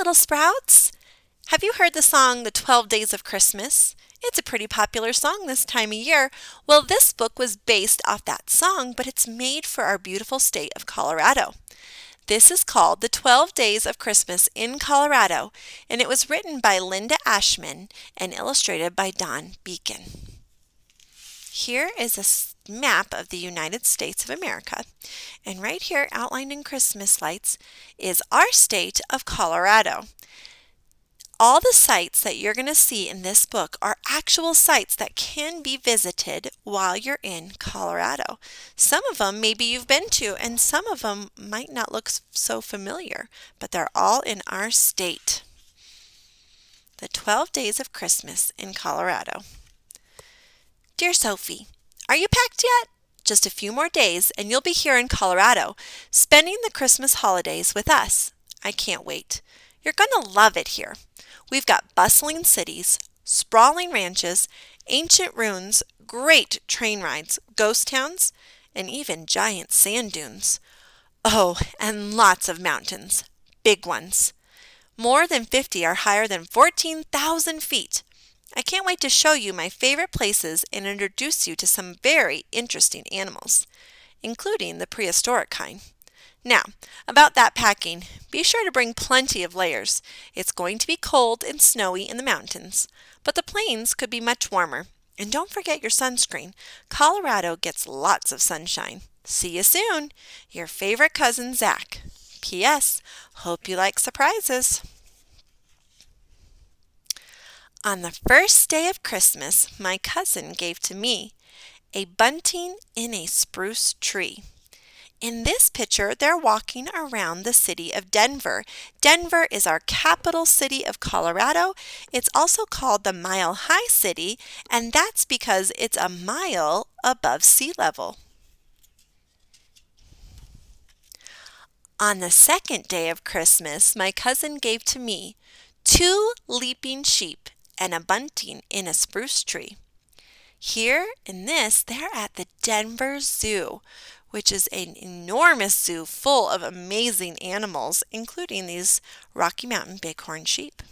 little sprouts! Have you heard the song The 12 Days of Christmas? It's a pretty popular song this time of year. Well, this book was based off that song, but it's made for our beautiful state of Colorado. This is called The 12 Days of Christmas in Colorado, and it was written by Linda Ashman and illustrated by Don Beacon. Here is a map of the United States of America, and right here, outlined in Christmas lights, is our state of Colorado. All the sites that you're going to see in this book are actual sites that can be visited while you're in Colorado. Some of them maybe you've been to, and some of them might not look so familiar, but they're all in our state. The 12 Days of Christmas in Colorado. Dear Sophie, are you packed yet? Just a few more days and you'll be here in Colorado, spending the Christmas holidays with us. I can't wait. You're going to love it here. We've got bustling cities, sprawling ranches, ancient ruins, great train rides, ghost towns, and even giant sand dunes. Oh, and lots of mountains, big ones. More than 50 are higher than 14,000 feet. I can't wait to show you my favorite places and introduce you to some very interesting animals, including the prehistoric kind. Now, about that packing, be sure to bring plenty of layers. It's going to be cold and snowy in the mountains, but the plains could be much warmer. And don't forget your sunscreen. Colorado gets lots of sunshine. See you soon. Your favorite cousin, Zach. P.S. Hope you like surprises. On the first day of Christmas, my cousin gave to me a bunting in a spruce tree. In this picture, they're walking around the city of Denver. Denver is our capital city of Colorado. It's also called the Mile High City, and that's because it's a mile above sea level. On the second day of Christmas, my cousin gave to me 2 leaping sheep and a bunting in a spruce tree. Here in this, they're at the Denver Zoo, which is an enormous zoo full of amazing animals, including these Rocky Mountain bighorn sheep.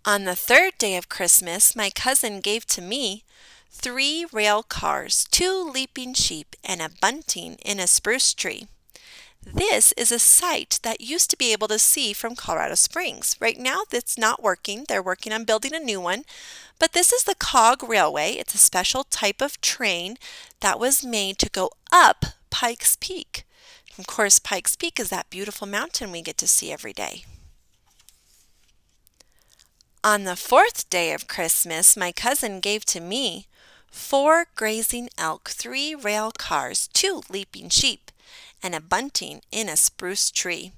On the third day of Christmas, my cousin gave to me 3 rail cars, 2 leaping sheep, and a bunting in a spruce tree. This is a site that used to be able to see from Colorado Springs. Right now, it's not working. They're working on building a new one. But this is the Cog Railway. It's a special type of train that was made to go up Pikes Peak. Of course, Pikes Peak is that beautiful mountain we get to see every day. On the fourth day of Christmas, my cousin gave to me 4 grazing elk, 3 rail cars, 2 leaping sheep, and a bunting in a spruce tree.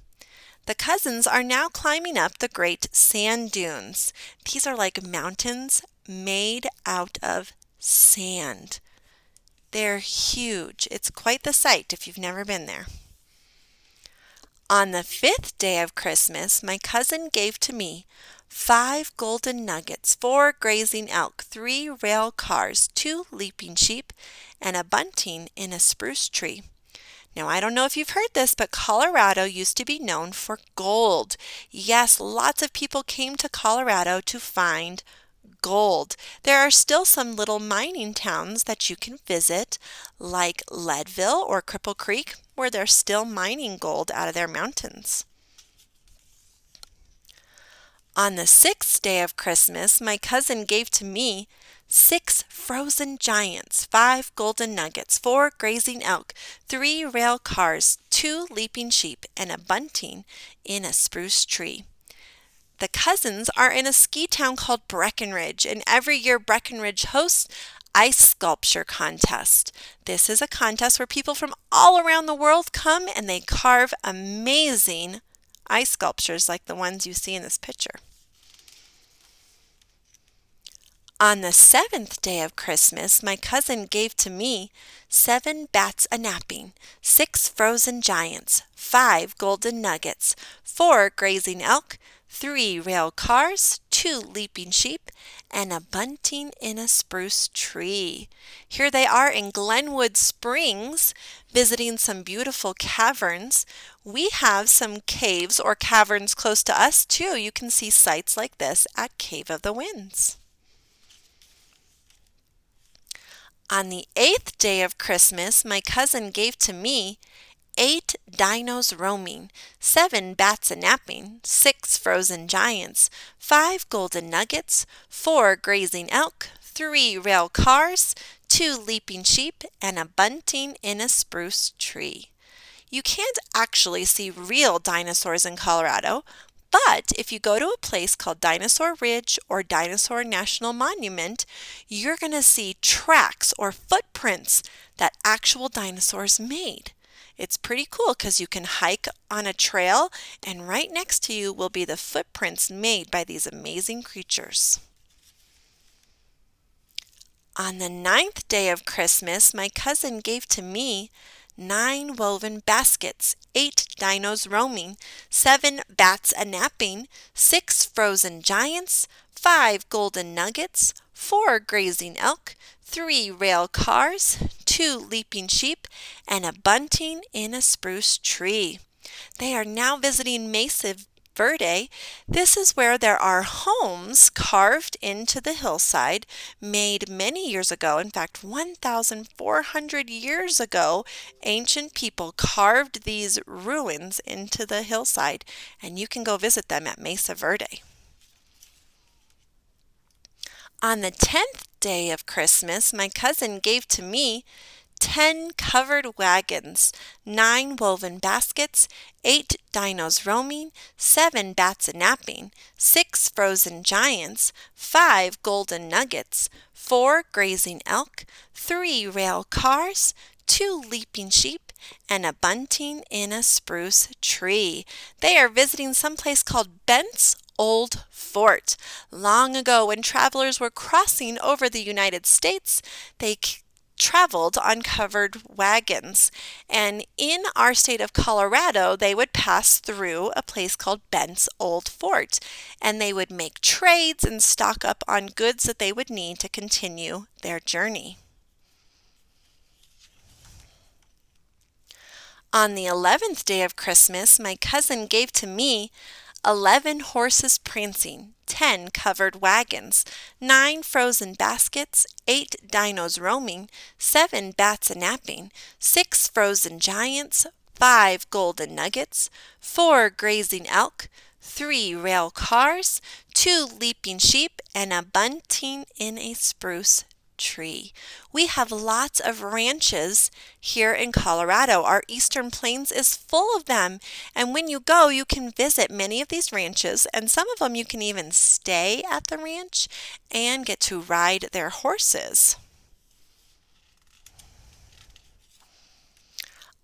The cousins are now climbing up the great sand dunes. These are like mountains made out of sand. They're huge. It's quite the sight if you've never been there. On the 5th day of Christmas, my cousin gave to me 5 golden nuggets, 4 grazing elk, 3 rail cars, 2 leaping sheep, and a bunting in a spruce tree. Now, I don't know if you've heard this, but Colorado used to be known for gold. Yes, lots of people came to Colorado to find gold. There are still some little mining towns that you can visit, like Leadville or Cripple Creek, where they're still mining gold out of their mountains. On the 6th day of Christmas, my cousin gave to me 6 frozen giants, 5 golden nuggets, 4 grazing elk, 3 rail cars, 2 leaping sheep, and a bunting in a spruce tree. The cousins are in a ski town called Breckenridge, and every year Breckenridge hosts ice sculpture contest. This is a contest where people from all around the world come and they carve amazing ice sculptures like the ones you see in this picture. On the 7th day of Christmas, my cousin gave to me 7 bats a-napping, 6 frozen giants, 5 golden nuggets, 4 grazing elk, 3 rail cars, 2 leaping sheep, and a bunting in a spruce tree. Here they are in Glenwood Springs, visiting some beautiful caverns. We have some caves or caverns close to us too. You can see sites like this at Cave of the Winds. On the 8th day of Christmas, my cousin gave to me 8 dinos roaming, 7 bats a-napping, 6 frozen giants, 5 golden nuggets, 4 grazing elk, 3 rail cars, 2 leaping sheep, and a bunting in a spruce tree. You can't actually see real dinosaurs in Colorado, but if you go to a place called Dinosaur Ridge or Dinosaur National Monument, you're going to see tracks or footprints that actual dinosaurs made. It's pretty cool because you can hike on a trail, and right next to you will be the footprints made by these amazing creatures. On the 9th day of Christmas, my cousin gave to me 9 woven baskets, 8 dinos roaming, 7 bats a-napping, 6 frozen giants, 5 golden nuggets, 4 grazing elk, 3 rail cars, 2 leaping sheep, and a bunting in a spruce tree. They are now visiting Mesa Verde. This is where there are homes carved into the hillside, made many years ago. In fact, 1,400 years ago, ancient people carved these ruins into the hillside, and you can go visit them at Mesa Verde. On the 10th day of Christmas, my cousin gave to me 10 covered wagons, 9 woven baskets, 8 dinos roaming, 7 bats a-napping, 6 frozen giants, 5 golden nuggets, 4 grazing elk, 3 rail cars, 2 leaping sheep, and a bunting in a spruce tree. They are visiting someplace called Bent's Old Fort. Long ago, when travelers were crossing over the United States, they traveled on covered wagons, and in our state of Colorado they would pass through a place called Bent's Old Fort, and they would make trades and stock up on goods that they would need to continue their journey. On the 11th day of Christmas, my cousin gave to me 11 horses prancing, 10 covered wagons, 9 frozen baskets, 8 dinos roaming, 7 bats a-napping, 6 frozen giants, 5 golden nuggets, 4 grazing elk, 3 rail cars, 2 leaping sheep, and a bunting in a spruce tree. We have lots of ranches here in Colorado. Our Eastern Plains is full of them, and when you go, you can visit many of these ranches, and some of them you can even stay at the ranch and get to ride their horses.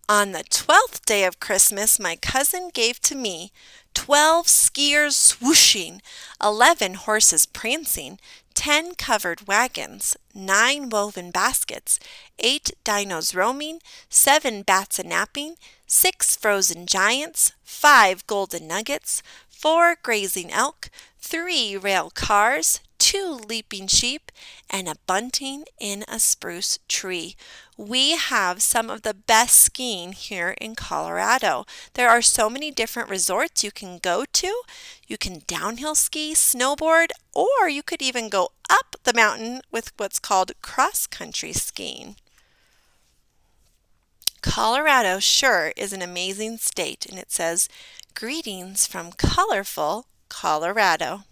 On the 12th day of Christmas, my cousin gave to me 12 skiers swooshing, 11 horses prancing, 10 covered wagons, 9 woven baskets, 8 dinos roaming, 7 bats a-napping, 6 frozen giants, 5 golden nuggets, 4 grazing elk, 3 rail cars, 2 leaping sheep, and a bunting in a spruce tree. We have some of the best skiing here in Colorado. There are so many different resorts you can go to. You can downhill ski, snowboard, or you could even go up the mountain with what's called cross-country skiing. Colorado sure is an amazing state, and it says, "Greetings from colorful Colorado."